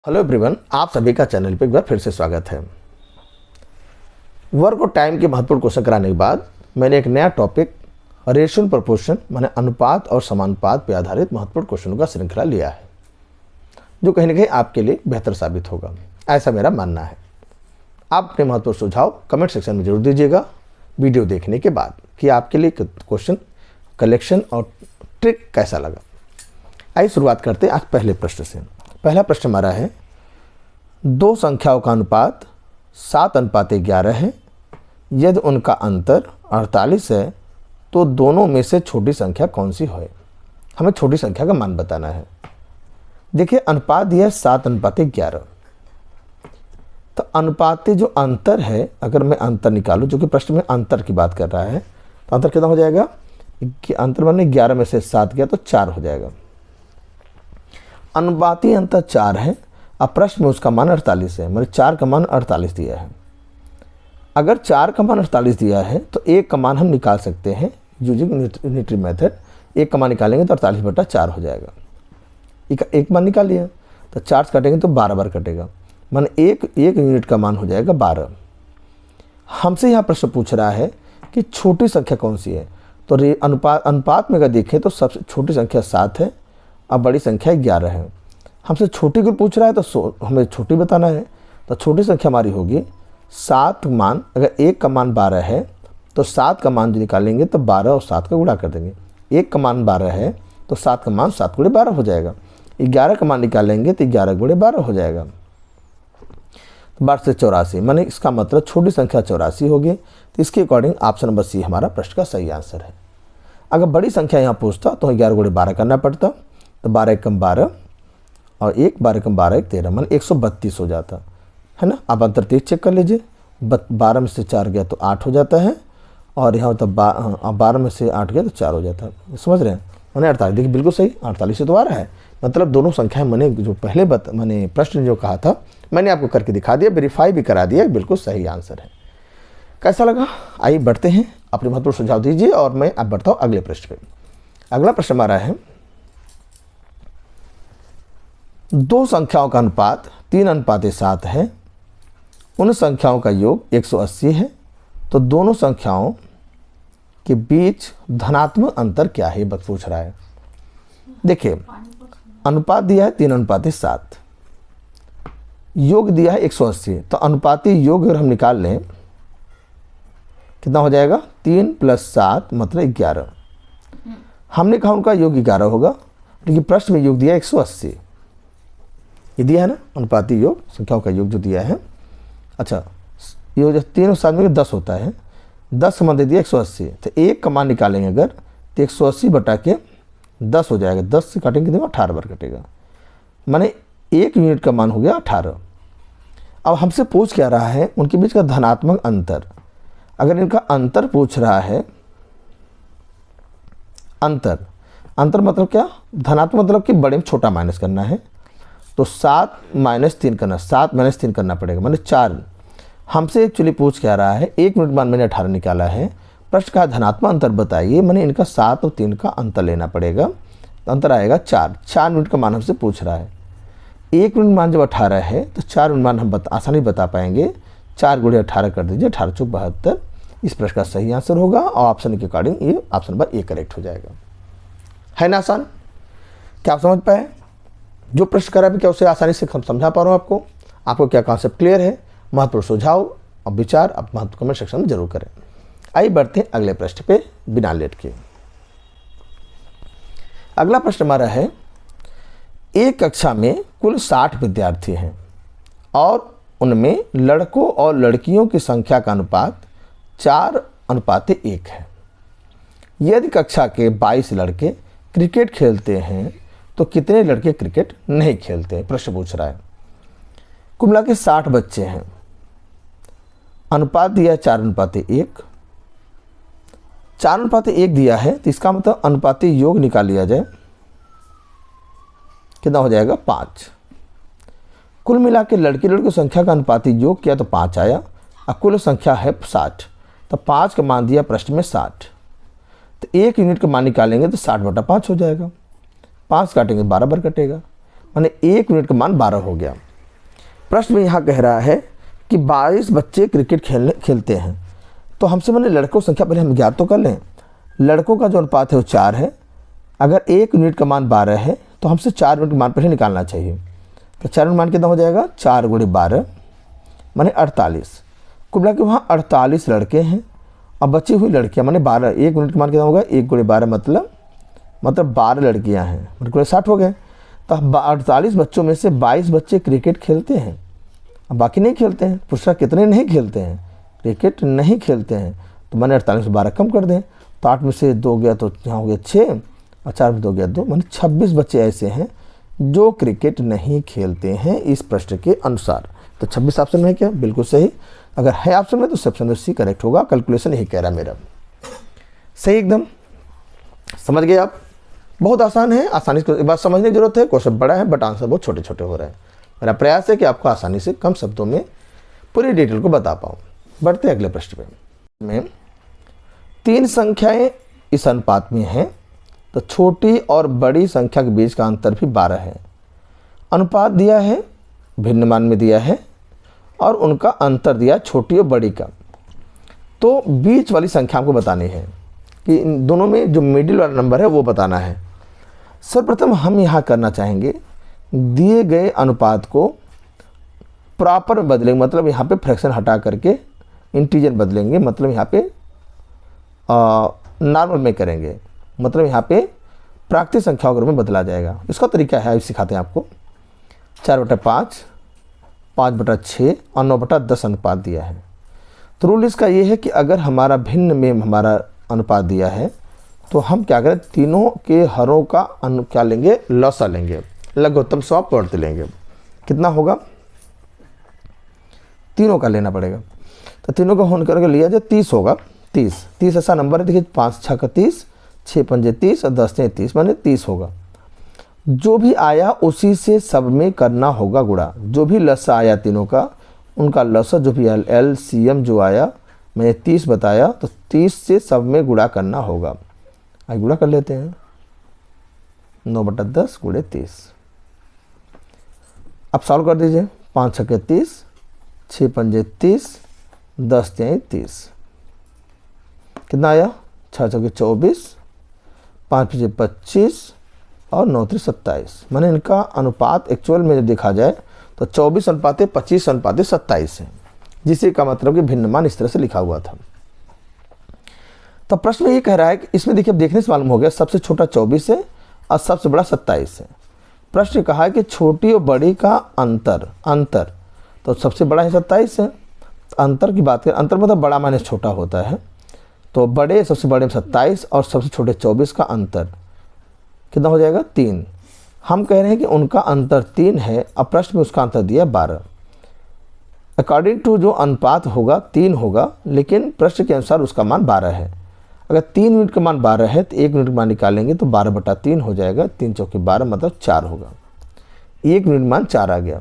Hello everyone, आप सभी का चैनल पे एक बार फिर से स्वागत है। वर्क और टाइम के महत्वपूर्ण क्वेश्चन कराने के बाद मैंने एक नया टॉपिक रेशियो प्रोपोर्शन माने अनुपात और समानुपात पर आधारित महत्वपूर्ण क्वेश्चनों का श्रृंखला लिया है, जो कहीं ना कहीं आपके लिए बेहतर साबित होगा, ऐसा मेरा मानना है। आप अपने महत्वपूर्ण सुझाव कमेंट सेक्शन में जरूर दीजिएगा वीडियो देखने के बाद कि आपके लिए क्वेश्चन कलेक्शन और ट्रिक कैसा लगा। आइए शुरुआत करते हैं आज पहले प्रश्न से। पहला प्रश्न हमारा है, दो संख्याओं का अनुपात 7:11 है। यदि उनका अंतर 48 है तो दोनों में से छोटी संख्या कौन सी है? हमें छोटी संख्या का मान बताना है। देखिए, अनुपात दिया है 7:11, तो अनुपात जो अंतर है, अगर मैं अंतर निकालूं, जो कि प्रश्न में अंतर की बात कर रहा है, तो अंतर कितना हो जाएगा? अंतर माने 11 में से 7 गया तो 4 हो जाएगा। अनुपाती अंतर 4 है। अब प्रश्न में उसका मान 48 है, मतलब 4 का मान 48 दिया है। अगर 4 का मान 48 दिया है तो एक का मान हम निकाल सकते हैं यूजिंग यूनिटरी मेथड। एक का मान निकालेंगे तो 48/4 हो जाएगा। एक मान निकाल लिया तो 4 से काटेंगे तो 12 बार कटेगा, मान एक यूनिट का मान हो जाएगा 12। हमसे यहाँ प्रश्न पूछ रहा है कि छोटी संख्या कौन सी है, तो अनुपात में अगर देखें तो सबसे छोटी संख्या 7 है, अब बड़ी संख्या 11 है। हमसे छोटी को पूछ रहा है तो हमें छोटी बताना है, तो छोटी संख्या हमारी होगी 7 मान। अगर एक का मान 12 है तो 7 का मान जो निकालेंगे तो 12 और 7 का गुणा कर देंगे। एक का मान 12 है तो 7 का मान 7 × 12 हो जाएगा। 11 का मान निकालेंगे तो 11 × 12 हो जाएगा। 12 से 84, माने इसका मतलब छोटी संख्या 84 होगी। तो इसके अकॉर्डिंग ऑप्शन नंबर सी हमारा प्रश्न का सही आंसर है। अगर बड़ी संख्या यहाँ पूछता तो 11 × 12 करना पड़ता, तो 12 एकम 12 और 12 एकम 12 1 13, मान 132 हो जाता है ना। आप अंतर तेज चेक कर लीजिए, 12 में से 4 गया तो 8 हो जाता है, और यहाँ तो 12 में से 8 गया तो 4 हो जाता है। समझ रहे हैं? मैंने 48, देखिए बिल्कुल सही, 48 से तो आ रहा है। मतलब दोनों संख्याएं मैंने जो पहले मैंने प्रश्न जो कहा था मैंने आपको करके दिखा दिया, वेरीफाई भी करा दिया, बिल्कुल सही आंसर है। कैसा लगा? आइए बढ़ते हैं, अपने महत्वपूर्ण सुझाव दीजिए और मैं अब बढ़ता हूँ अगले प्रश्न पे। अगला प्रश्न हमारा है, दो संख्याओं का अनुपात 3:7 है। उन संख्याओं का योग 180 है, तो दोनों संख्याओं के बीच धनात्मक अंतर क्या है, बस पूछ रहा है। देखिए, अनुपात दिया है 3:7, योग दिया है 180, तो अनुपाती योग अगर हम निकाल लें कितना हो जाएगा? 3 + 7 मतलब 11। हमने कहा उनका योग 11 होगा, लेकिन प्रश्न में योग दिया 180, ये दिया है ना, अनुपाती योग संख्याओं का योग जो दिया है। अच्छा, ये हो जाए 3 और 7 में 10 होता है, 10 का मान दे दिया 180, तो एक का मान निकालेंगे अगर तो 180/10 हो जाएगा। 10 से काटेंगे तो 18 बार कटेगा, माने एक यूनिट का मान हो गया 18। अब हमसे पूछ क्या रहा है? उनके बीच का धनात्मक अंतर। अगर इनका अंतर पूछ रहा है, अंतर मतलब क्या? धनात्मक मतलब कि बड़े में छोटा माइनस करना है, तो 7 - 3 करना, 7 - 3 करना पड़ेगा, माने 4। हमसे एक्चुअली पूछ क्या रहा है? एक यूनिट मान मैंने 18 निकाला है, प्रश्न का धनात्मक अंतर बताइए, मैंने इनका 7 और 3 का अंतर लेना पड़ेगा, तो अंतर आएगा 4 यूनिट का मान हमसे पूछ रहा है। एक यूनिट मान जब 18 है तो 4 यूनिट मान हम आसानी बता पाएंगे। 4 × 18 कर दीजिए, 18 × 72 इस प्रश्न का सही आंसर होगा, और ऑप्शन के अकॉर्डिंग ये ऑप्शन नंबर ए करेक्ट हो जाएगा। है ना आसान? क्या आप समझ पाए? जो प्रश्न करा भी क्या उसे आसानी से समझा पा रहा हूँ आपको क्या कॉन्सेप्ट क्लियर है? महत्वपूर्ण सुझाव और विचार आप महत्व कमेंट सेक्शन में जरूर करें। आइए बढ़ते हैं अगले प्रश्न पे बिना लेट के। अगला प्रश्न हमारा है, एक कक्षा में कुल 60 विद्यार्थी हैं और उनमें लड़कों और लड़कियों की संख्या का अनुपात 4:1 है। यदि कक्षा के 22 लड़के क्रिकेट खेलते हैं तो कितने लड़के क्रिकेट नहीं खेलते? प्रश्न पूछ रहा है। कुल मिला के 60 बच्चे हैं, अनुपात दिया है 4:1। 4:1 दिया है, तो इसका मतलब अनुपाती योग निकाल लिया जाए, कितना हो जाएगा? 5। कुल मिला के लड़की लड़कों संख्या का अनुपाती योग किया तो 5 आया, और कुल संख्या है 60, तो 5 का मान दिया प्रश्न में 60, तो एक यूनिट का मान निकालेंगे तो 60/5 हो जाएगा। 5 काटेंगे 12 बार कटेगा, माने एक यूनिट का मान 12 हो गया। प्रश्न में यहाँ कह रहा है कि 22 बच्चे क्रिकेट खेलते हैं। तो हमसे मैंने लड़कों की संख्या पहले हम ज्ञात तो कर लें। लड़कों का जो अनुपात है वो 4 है। अगर 1 यूनिट का मान 12 है तो हमसे 4 यूनिट का मान पहले निकालना चाहिए। तो 4 यूनिट मान कितना हो जाएगा, 4 × 12 माने 48। कुल मिला के वहाँ 48 लड़के हैं और बची हुई लड़कियाँ माने 12। 1 यूनिट का मान कितना होगा, 1 × 12 मतलब 12 लड़कियाँ हैं, मतलब 60 हो गए। तो 48 बच्चों में से 22 बच्चे क्रिकेट खेलते हैं, अब बाकी नहीं खेलते हैं। पूछा कितने नहीं खेलते हैं, क्रिकेट नहीं खेलते हैं। तो मैंने 48 में 12 कम कर दें, तो 8 में से 2 गया तो यहाँ हो गया 6 और 4 में 2 गया 2, माने 26 बच्चे ऐसे हैं जो क्रिकेट नहीं खेलते हैं इस प्रश्न के अनुसार। तो 26 ऑप्शन में है क्या, बिल्कुल सही। अगर है ऑप्शन में तो ऑप्शन सी करेक्ट होगा। कैलकुलेशन यही कह रहा है मेरा, सही एकदम। समझ गए आप, बहुत आसान है, आसानी से एक बात समझने की जरूरत है। क्वेश्चन बड़ा है बट आंसर बहुत छोटे छोटे हो रहे हैं। मेरा प्रयास है कि आपको आसानी से कम शब्दों में पूरी डिटेल को बता पाऊँ। बढ़ते अगले प्रश्न में 3 संख्याएं इस अनुपात में हैं, तो छोटी और बड़ी संख्या के बीच का अंतर भी 12 है। अनुपात दिया है, भिन्न मान में दिया है और उनका अंतर दिया छोटी और बड़ी का। तो बीच वाली संख्या हमको बतानी है कि इन दोनों में जो मिडिल वाला नंबर है वो बताना है। सर्वप्रथम हम यहाँ करना चाहेंगे, दिए गए अनुपात को प्रॉपर बदलेंगे, मतलब यहाँ पे फ्रैक्शन हटा करके इंटीजर बदलेंगे, मतलब यहाँ पे नॉर्मल में करेंगे, मतलब यहाँ पे प्राकृतिक संख्याओं के रूप में बदला जाएगा। इसका तरीका है, सिखाते हैं आपको। 4/5, 5/6 और 9/10 अनुपात दिया है। तो रूल इसका ये है कि अगर हमारा भिन्न में हमारा अनुपात दिया है तो हम क्या करें, तीनों के हरों का क्या लेंगे, लसा लेंगे, लघुत्तम 100 पढ़ते लेंगे। कितना होगा, तीनों का लेना पड़ेगा। तो तीनों का होने करके लिया जाए 30 होगा। 30 ऐसा नंबर है, देखिए 5 × 6 = 30, 6 × 5 = 30 और 10 × 30 माने 30 होगा। जो भी आया उसी से सब में करना होगा गुणा। जो भी लसा आया तीनों का, उनका लसा जो भी LCM जो आया मैंने 30 बताया, तो 30 से सब में गुणा करना होगा। आइए गुणा कर लेते हैं, 9/10 × 30। अब सॉल्व कर दीजिए, 5 × 6 = 30, 6 × 5 = 30, 10 × 30 कितना आया, 6 × 6 = 24, 5 × 5 = 25 और 9 × 3 = 27। मैंने इनका अनुपात एक्चुअल में जब देखा जाए तो 24/25/27 है, जिसे का मतलब कि भिन्न मान इस तरह से लिखा हुआ था। तो प्रश्न में ये कह रहा है कि इसमें देखिए, अब देखने से मालूम हो गया सबसे छोटा 24 है और सबसे बड़ा 27 है। प्रश्न कहा है कि छोटी और बड़ी का अंतर तो सबसे बड़ा है 27 है। अंतर की बात करें, अंतर मतलब बड़ा माइनस छोटा होता है, तो बड़े सबसे बड़े में 27 और सबसे छोटे 24 का अंतर कितना हो जाएगा, 3। हम कह रहे हैं कि उनका अंतर 3 है, अब प्रश्न में उसका अंतर दिया 12। अकॉर्डिंग टू जो अनुपात होगा 3 होगा, लेकिन प्रश्न के अनुसार उसका मान 12 है। अगर 3 यूनिट का मान 12 है तो 1 यूनिट का मान निकालेंगे तो 12/3 हो जाएगा। 3 × 4 = 12 मतलब 4 होगा। 1 यूनिट मान 4 आ गया।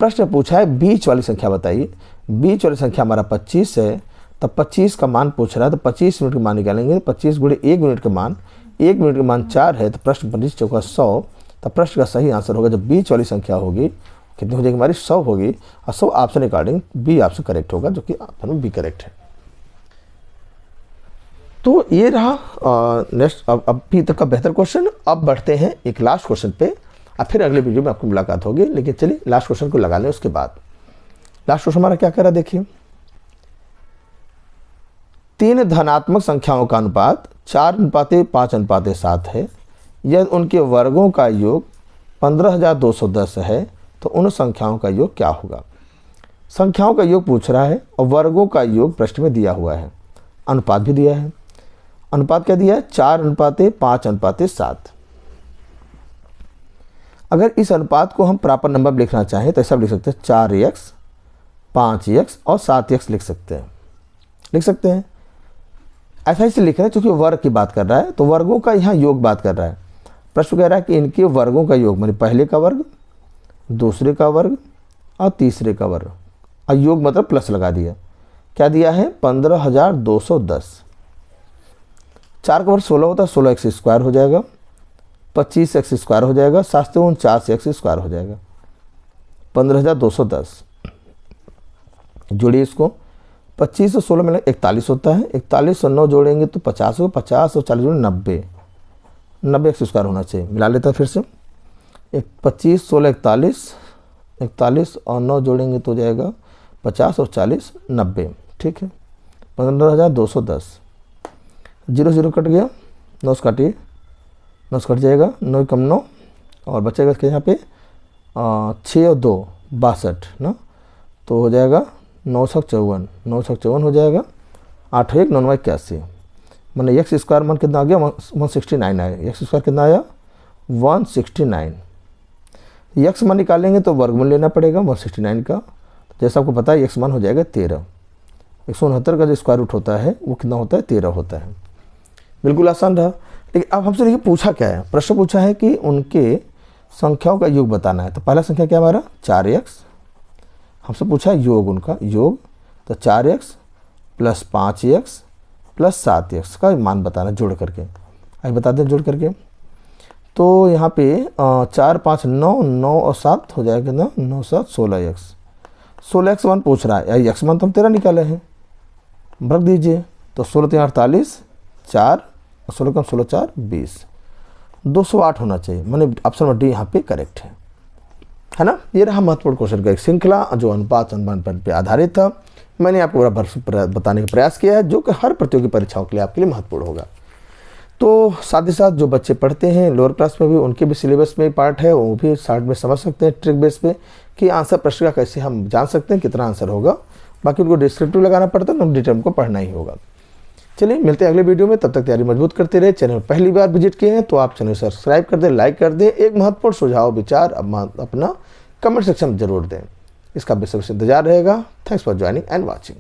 प्रश्न पूछा है बीच वाली संख्या बताइए। बीच वाली संख्या हमारा 25 है, तब 25 का मान पूछ रहा है, तो 25 यूनिट का मान निकालेंगे। 25 × 1 यूनिट का मान, 1 यूनिट का मान 4 है, तो प्रश्न 25 × 4 = 100। तब प्रश्न का सही आंसर होगा, जब बीच वाली संख्या होगी कितनी हो जाएगी हमारी, 100 होगी। और 100 option according B option correct होगा, जो कि ऑप्शन में बी करेक्ट है। तो ये रहा नेक्स्ट अभी तक का बेहतर क्वेश्चन। अब बढ़ते हैं एक लास्ट क्वेश्चन पे, और फिर अगले वीडियो में आपको मुलाकात होगी। लेकिन चलिए लास्ट क्वेश्चन को लगा लें, उसके बाद लास्ट क्वेश्चन हमारा क्या कह रहा है, देखिए। 3 धनात्मक संख्याओं का अनुपात 4:5:7 है। यदि उनके वर्गों का योग 15,210 है तो उन संख्याओं का योग क्या होगा। संख्याओं का योग पूछ रहा है और वर्गों का योग प्रश्न में दिया हुआ है, अनुपात भी दिया है। अनुपात क्या दिया है, 4:5:7। अगर इस अनुपात को हम प्रॉपर नंबर लिखना चाहें तो ऐसा लिख सकते हैं, 4x, 5x और 7x लिख सकते हैं। ऐसा इसे लिख रहे हैं क्योंकि वर्ग की बात कर रहा है, तो वर्गों का यहाँ योग बात कर रहा है। प्रश्न कह रहा है कि इनके वर्गों का योग माने पहले का वर्ग, दूसरे का वर्ग और तीसरे का वर्ग, और योग मतलब प्लस लगा दिया। क्या दिया है, 15,210। 4 का वर्ग 16 होता है, 16x² हो जाएगा, 25x² हो जाएगा, 7 × 4 = x² हो जाएगा। 15,210। जोड़िए इसको, 25 और 16 मिला 41 होता है। 41 और 9 जोड़ेंगे तो 50 होगा। 50 और 40 जोड़े 90, 90 एक्स स्क्वायर होना चाहिए। मिला लेता है फिर से, 25, 16, 41, 41 और 9 जोड़ेंगे तो हो जाएगा 50 और 40 90। ठीक है, 15,210। 0 0 कट गया, 9 से काटिए, 9 से कट जाएगा, 9 कम 9 और बचेगा इसके यहाँ पे 6 और 2 62 ना, तो हो जाएगा 9 से 54, 9 से 54 हो जाएगा। 8 1 9 81, मैंने एक्स स्क्वायर मान कितना आ गया 169 आया। एक्स स्क्वायर कितना आया 169। एक्स मान निकालेंगे तो वर्गमूल लेना पड़ेगा 169 का। जैसा आपको पता है एक्स मान हो जाएगा 13। 169 का जो स्क्वायर रूट होता है वो कितना होता है 13 होता है। बिल्कुल आसान रहा। लेकिन अब हमसे देखिए पूछा क्या है, प्रश्न पूछा है कि उनके संख्याओं का योग बताना है। तो पहला संख्या क्या हमारा 4x, हमसे पूछा है योग उनका योग, तो 4x plus 5x plus 7x का मान बताना जोड़ करके। आइए बता दें जोड़ करके। तो यहाँ पे 4 5 9, 9 और 7 हो जाएगा ना, 9 7 16x। 16x मान पूछ रहा है, एक्स मान तो हम 13 निकाले हैं, रख दीजिए। तो 16 3 48, 4 और 16 कम 16 4 20, 208 होना चाहिए। मैंने ऑप्शन नंबर डी यहाँ पे करेक्ट है ना। ये रहा महत्वपूर्ण क्वेश्चन का एक श्रृंखला जो अनुपात अनुमान पर आधारित था। मैंने आपको बताने का प्रयास किया है जो कि हर प्रतियोगी परीक्षाओं के लिए आपके लिए महत्वपूर्ण होगा। तो साथ ही साथ जो बच्चे पढ़ते हैं लोअर क्लास में भी, उनके भी सिलेबस में पार्ट है, वो भी शार्ट में समझ सकते हैं ट्रिक बेस पे कि आंसर प्रश्न का कैसे हम जान सकते हैं कितना आंसर होगा। बाकी उनको डिस्क्रिप्टिव लगाना पड़ता है, तो डिटेल को पढ़ना ही होगा। चलिए मिलते हैं अगले वीडियो में, तब तक तैयारी मजबूत करते रहे। चैनल पहली बार विजिट किए हैं तो आप चैनल सब्सक्राइब कर दें, लाइक कर दें, एक महत्वपूर्ण सुझाव विचार अपना कमेंट सेक्शन में जरूर दें। इसका बेसब्री से इंतजार रहेगा। Thanks for joining and watching.